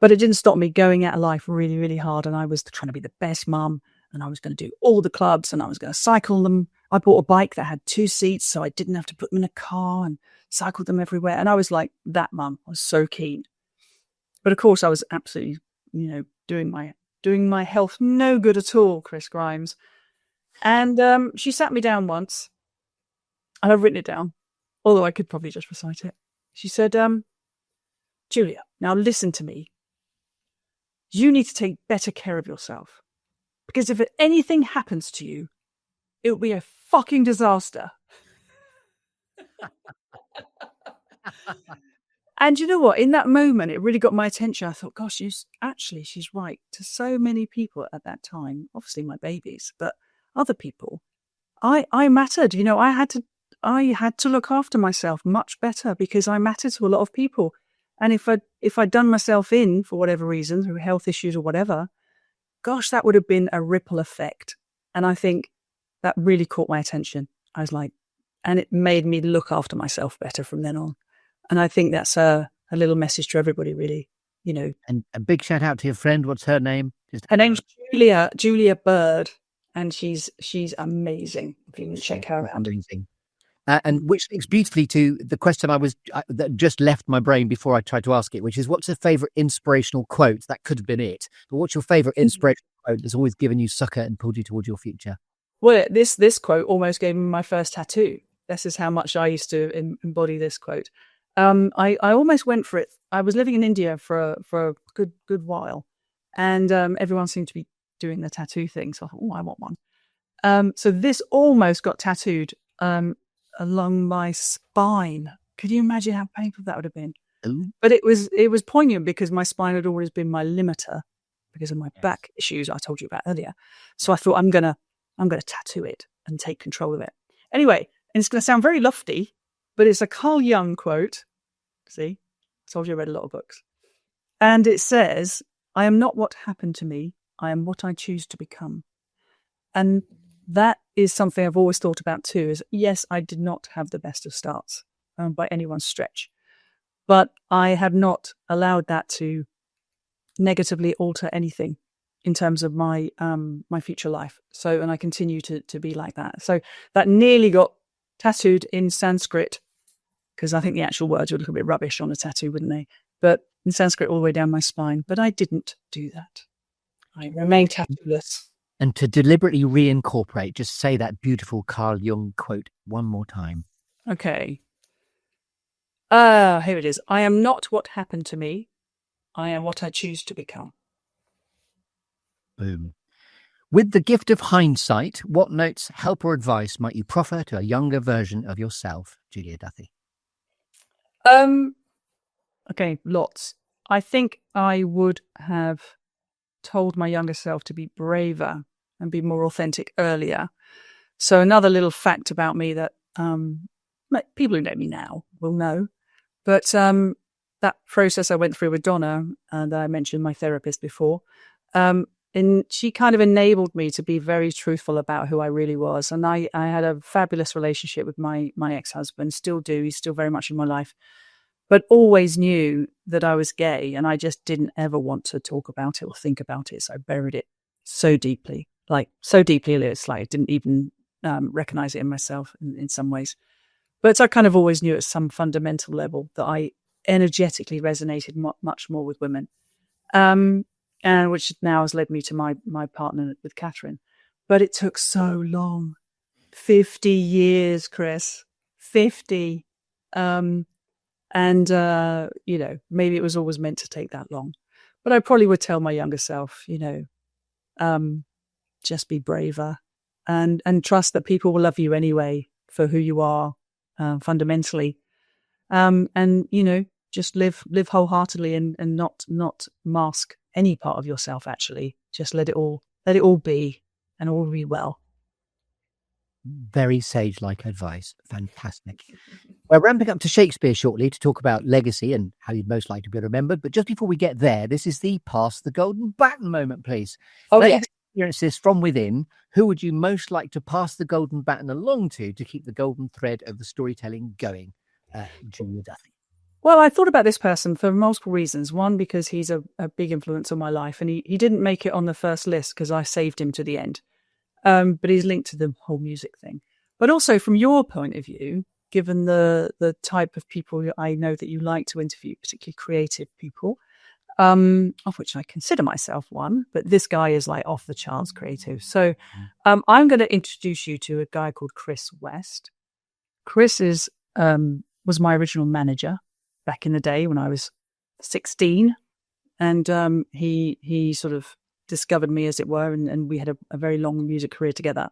But it didn't stop me going out of life really, really hard. And I was trying to be the best mum. And I was going to do all the clubs and I was going to cycle them. I bought a bike that had 2 seats so I didn't have to put them in a car and cycled them everywhere. And I was like that mum. I was so keen. But of course, I was absolutely, doing my health no good at all, Chris Grimes. And she sat me down once. And I've written it down, although I could probably just recite it. She said, Julia, now listen to me. You need to take better care of yourself. Because if anything happens to you, it will be a fucking disaster. And you know what? In that moment, it really got my attention. I thought, gosh, she's right. To so many people at that time, obviously my babies, but other people, I mattered. I had to look after myself much better because I mattered to a lot of people. And if I'd done myself in for whatever reason, through health issues or whatever, gosh, that would have been a ripple effect. And I think that really caught my attention. I was like, and it made me look after myself better from then on. And I think that's a little message to everybody, really, And a big shout out to your friend. What's her name? Her name's Julia Bird, and she's amazing. If you can check her out. Amazing. And which links beautifully to the question that just left my brain before I tried to ask it, which is, what's your favourite inspirational quote? That could have been it. But what's your favourite inspirational quote that's always given you succor and pulled you towards your future? Well, this quote almost gave me my first tattoo. This is how much I used to embody this quote. I almost went for it. I was living in India for a good while, and everyone seemed to be doing the tattoo thing. So I thought, I want one. So this almost got tattooed along my spine. Could you imagine how painful that would have been? Ooh. But it was poignant because my spine had always been my limiter because of my back issues I told you about earlier. So I thought I'm gonna tattoo it and take control of it. Anyway, and it's gonna sound very lofty, but it's a Carl Jung quote. See, I told you I read a lot of books. And it says, I am not what happened to me. I am what I choose to become. And that is something I've always thought about too, is yes, I did not have the best of starts by anyone's stretch, but I have not allowed that to negatively alter anything in terms of my my future life. So, and I continue to be like that. So that nearly got tattooed in Sanskrit, because I think the actual words would look a bit rubbish on a tattoo, wouldn't they? But in Sanskrit all the way down my spine. But I didn't do that. I remain tattooless. And to deliberately reincorporate, just say that beautiful Carl Jung quote one more time. Okay. Here it is. I am not what happened to me. I am what I choose to become. Boom. With the gift of hindsight, what notes, help or advice might you proffer to a younger version of yourself, Julia Duthie? Okay, lots. I think I would have told my younger self to be braver and be more authentic earlier. So another little fact about me that people who know me now will know, but that process I went through with Donna, and I mentioned my therapist before, and she kind of enabled me to be very truthful about who I really was. And I had a fabulous relationship with my ex-husband, still do. He's still very much in my life, but always knew that I was gay, and I just didn't ever want to talk about it or think about it. So I buried it so deeply, it's like I didn't even recognize it in myself in some ways. But I kind of always knew at some fundamental level that I energetically resonated much more with women, and which now has led me to my partner with Catherine. But it took so long, 50 years, Chris, 50. And, maybe it was always meant to take that long. But I probably would tell my younger self, just be braver and trust that people will love you anyway for who you are fundamentally. And, just live wholeheartedly and not mask any part of yourself, actually. Just let it all be, and all will be well. Very sage-like advice. Fantastic. We're ramping up to Shakespeare shortly to talk about legacy and how you'd most like to be remembered. But just before we get there, this is the pass the golden baton moment, please. Oh, Let yes. experience this from within. Who would you most like to pass the golden baton along to keep the golden thread of the storytelling going? Julia Duthie. Well, I thought about this person for multiple reasons. One, because he's a big influence on my life, and he didn't make it on the first list because I saved him to the end. But he's linked to the whole music thing. But also from your point of view, given the type of people I know that you like to interview, particularly creative people, of which I consider myself one, but this guy is like off the charts creative. So I'm going to introduce you to a guy called Chris West. Chris was my original manager back in the day when I was 16. And he sort of discovered me, as it were, and we had a very long music career together.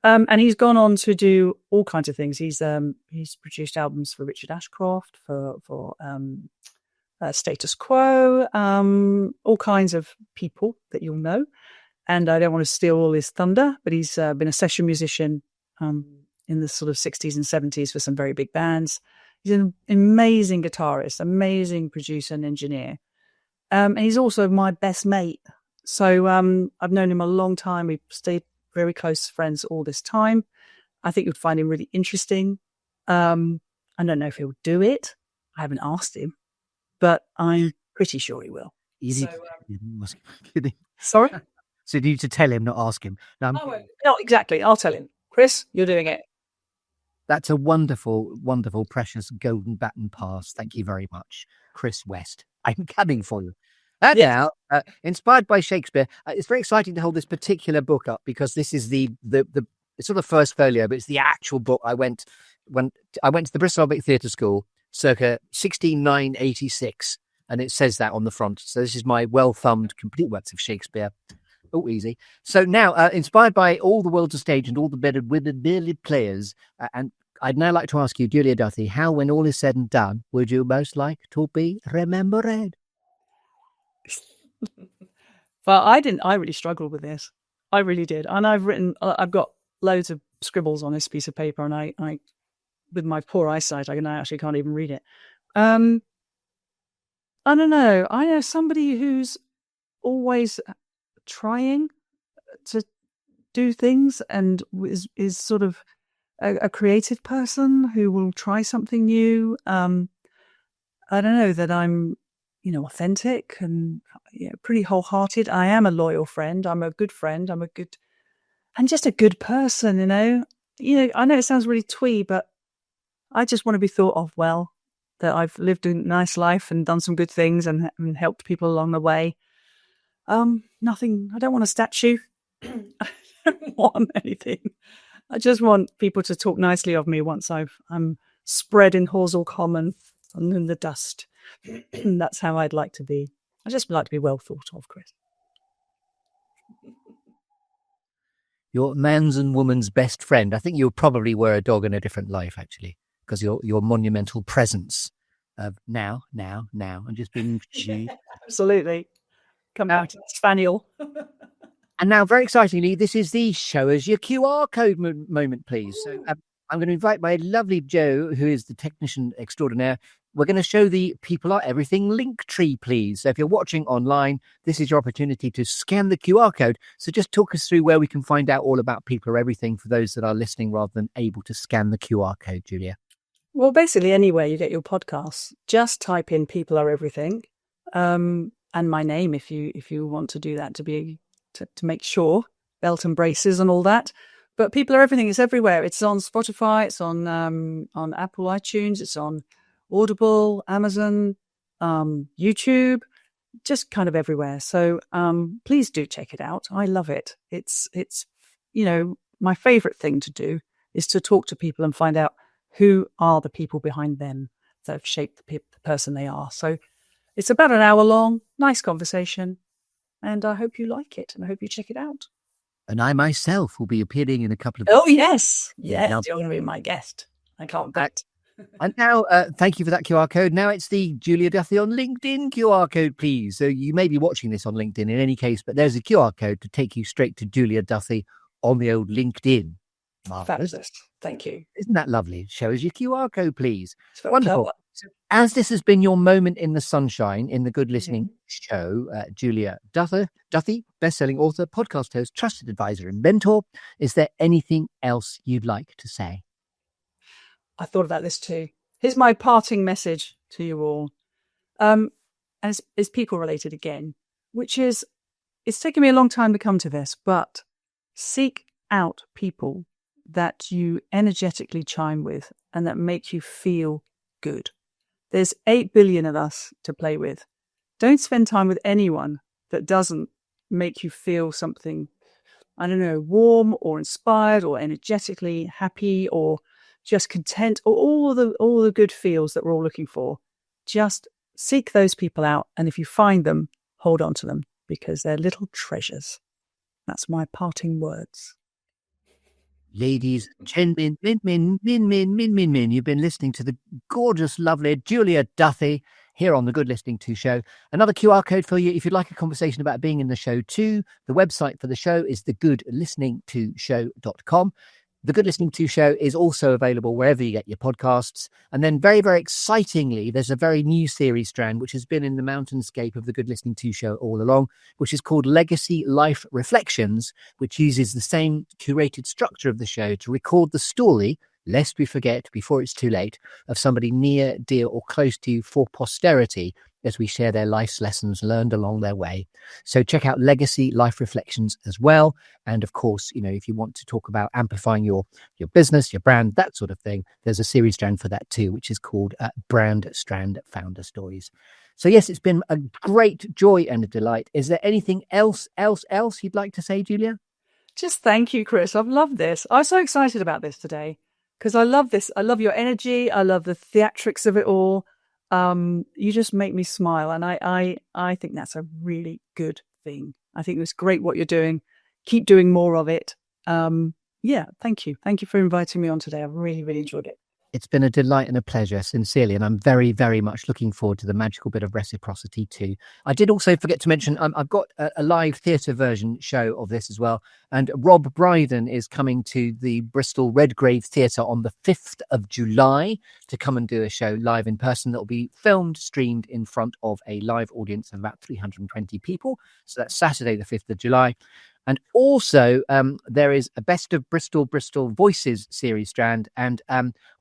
And he's gone on to do all kinds of things. He's produced albums for Richard Ashcroft, for Status Quo, all kinds of people that you'll know. And I don't want to steal all his thunder, but he's been a session musician in the sort of 60s and 70s for some very big bands. He's an amazing guitarist, amazing producer and engineer. And he's also my best mate. So I've known him a long time. We've stayed very close friends all this time. I think you'd find him really interesting. I don't know if he'll do it. I haven't asked him, but I'm pretty sure he will. Sorry? So you need to tell him, not ask him. No, exactly. I'll tell him. Chris, you're doing it. That's a wonderful, wonderful, precious golden baton pass. Thank you very much, Chris West. I'm coming for you. And now, inspired by Shakespeare, it's very exciting to hold this particular book up because this is the it's sort of first folio, but it's the actual book. When I went to the Bristol Albert Theatre School circa 16986, and it says that on the front. So this is my well-thumbed complete works of Shakespeare. Oh, easy. So now, inspired by all the world's a stage and all the better players, and I'd now like to ask you, Julia Duthie, how, when all is said and done, would you most like to be remembered? Well, I really struggled with this. I really did. And I've got loads of scribbles on this piece of paper, and I with my poor eyesight, I actually can't even read it. I don't know. I know somebody who's always trying to do things and is sort of a creative person who will try something new. I don't know, that I'm, authentic and pretty wholehearted. I am a loyal friend. I'm a good friend. I'm just a good person, I know it sounds really twee, but I just want to be thought of well, that I've lived a nice life and done some good things and helped people along the way. Nothing, I don't want a statue. I don't want anything. I just want people to talk nicely of me once I'm spread in Horsell Common and in the dust. That's how I'd like to be. I just like to be well thought of, Chris. Your man's and woman's best friend. I think you probably were a dog in a different life, actually, because your monumental presence of now, and just being absolutely. Come out, spaniel. And now, very excitingly, this is the show us your QR code moment, please. So I'm going to invite my lovely Jo, who is the technician extraordinaire. We're going to show the People Are Everything link tree, please. So if you're watching online, this is your opportunity to scan the QR code. So just talk us through where we can find out all about People Are Everything for those that are listening rather than able to scan the QR code, Julia. Well, basically, anywhere you get your podcasts, just type in "People Are Everything," and my name if you want to do that to make sure, belt and braces and all that. But People Are Everything is everywhere. It's on Spotify, it's on Apple iTunes, it's on Audible, Amazon, YouTube, just kind of everywhere. So please do check it out. I love it. It's my favorite thing to do is to talk to people and find out who are the people behind them that have shaped the person they are. So it's about an hour long, nice conversation, and I hope you like it and I hope you check it out. And I myself will be appearing in a couple of... Oh, yes. Yes, you're going to be my guest. I can't wait. And now, thank you for that QR code. Now it's the Julia Duthie on LinkedIn QR code, please. So you may be watching this on LinkedIn in any case, but there's a QR code to take you straight to Julia Duthie on the old LinkedIn. Marvelous. Fabulous. Thank you. Isn't that lovely? Show us your QR code, please. It's very Wonderful. clever. So, as this has been your moment in the sunshine in the Good Listening show, Julia Duthie, best-selling author, podcast host, trusted advisor and mentor, is there anything else you'd like to say? I thought about this too. Here's my parting message to you all. And it's people related again, which is, it's taken me a long time to come to this, but seek out people that you energetically chime with and that make you feel good. There's 8 billion of us to play with. Don't spend time with anyone that doesn't make you feel something, I don't know, warm or inspired or energetically happy or just content or all the good feels that we're all looking for. Just seek those people out. And if you find them, hold on to them because they're little treasures. That's my parting words. Ladies, gentlemen, min, you've been listening to the gorgeous, lovely Julia Duthie here on the Good Listening To show. Another QR code for you if you'd like a conversation about being in the show too. The website for the show is thegoodlisteningtoshow.com. The Good Listening To show is also available wherever you get your podcasts. And then very, very excitingly, there's a very new series strand, which has been in the mountainscape of the Good Listening To show all along, which is called Legacy Life Reflections, which uses the same curated structure of the show to record the story, lest we forget before it's too late, of somebody near, dear or close to you for posterity as we share their life's lessons learned along their way. So check out Legacy Life Reflections as well. And of course, if you want to talk about amplifying your business, your brand, that sort of thing, there's a series strand for that too, which is called Brand Strand Founder Stories. So yes, it's been a great joy and a delight. Is there anything else you'd like to say, Julia? Just thank you, Chris. I've loved this. I was so excited about this today because I love this. I love your energy. I love the theatrics of it all. You just make me smile. And I think that's a really good thing. I think it's great what you're doing. Keep doing more of it. Thank you. Thank you for inviting me on today. I've really, really enjoyed it. It's been a delight and a pleasure, sincerely, and I'm very, very much looking forward to the magical bit of reciprocity too. I did also forget to mention I've got a live theatre version show of this as well, and Rob Brydon is coming to the Bristol Redgrave Theatre on the 5th of July to come and do a show live in person that will be filmed, streamed in front of a live audience of about 320 people. So that's Saturday the 5th of July. And also, there is a Best of Bristol Voices series strand. And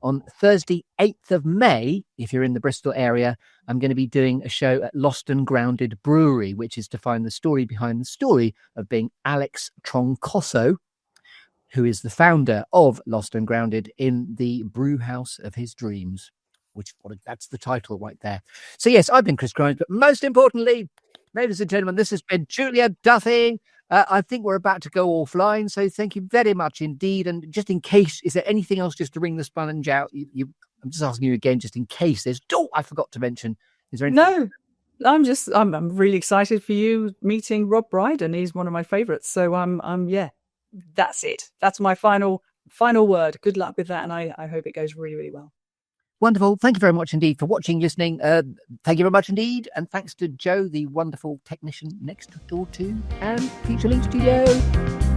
on Thursday, 8th of May, if you're in the Bristol area, I'm going to be doing a show at Lost and Grounded Brewery, which is to find the story behind the story of being Alex Troncoso, who is the founder of Lost and Grounded, in the brew house of his dreams. That's the title right there. So yes, I've been Chris Grimes, but most importantly, ladies and gentlemen, this has been Julia Duthie. I think we're about to go offline, so thank you very much indeed. And just in case, is there anything else just to ring the sponge out? I'm just asking you again, just in case there's. Oh, I forgot to mention. Is there anything? No, I'm really excited for you meeting Rob Brydon. He's one of my favourites. So that's it. That's my final word. Good luck with that, and I hope it goes really, really well. Wonderful. Thank you very much indeed for watching, listening. Thank you very much indeed. And thanks to Joe, the wonderful technician next door to Future Link Studio.